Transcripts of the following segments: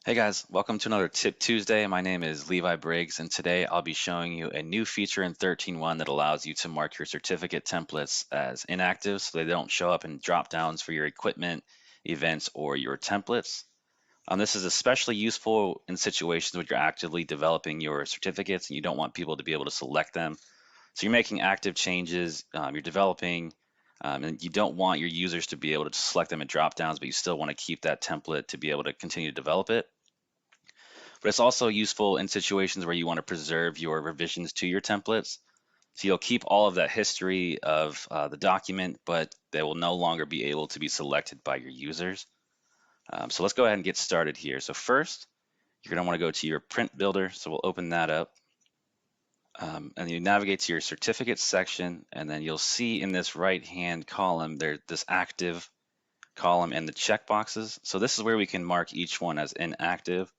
Hey guys, welcome to another Tip Tuesday. My name is Levi Briggs, and today I'll be showing you a new feature in 13.1 that allows you to mark your certificate templates as inactive so they don't show up in drop downs for your equipment, events, or your templates. This is especially useful in situations where you're actively developing your certificates and you don't want people to be able to select them. So you're making active changes, you're developing, and you don't want your users to be able to select them in drop downs, but you still want to keep that template to be able to continue to develop it. But it's also useful in situations where you want to preserve your revisions to your templates. So you'll keep all of that history of the document, but they will no longer be able to be selected by your users. So let's go ahead and get started here. So first, you're going to want to go to your PrintBuilder. So we'll open that up. And you navigate to your certificates section, and then you'll see in this right-hand column, there's this active column and the checkboxes. So this is where we can mark each one as inactive.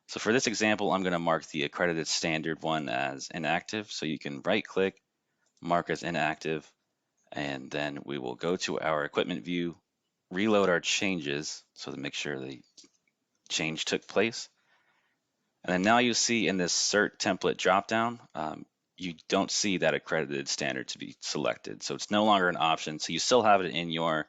So for this example, I'm going to mark the accredited standard one as inactive. So you can right click, mark as inactive, and then we will go to our equipment view, reload our changes so to make sure the change took place. And then now you see in this cert template dropdown, you don't see that accredited standard to be selected. So it's no longer an option. So you still have it in your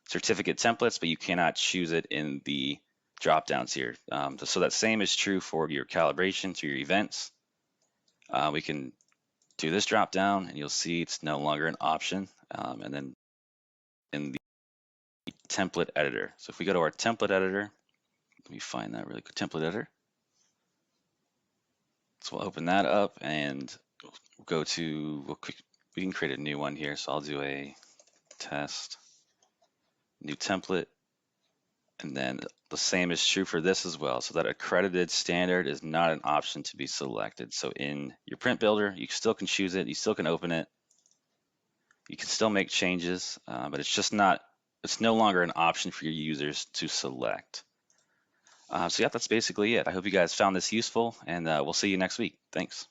certificate templates, but you cannot choose it in the drop downs here. So that same is true for your calibration to your events. We can do this drop down and you'll see it's no longer an option. And then in the template editor. So if we go to our template editor, let me find that really good template editor. So we'll open that up and we'll go to, we can create a new one here. So I'll do a test, new template. And then the same is true for this as well. So that accredited standard is not an option to be selected. So in your PrintBuilder, you still can choose it. You still can open it. You can still make changes, but it's no longer an option for your users to select. So yeah, that's basically it. I hope you guys found this useful, and we'll see you next week. Thanks.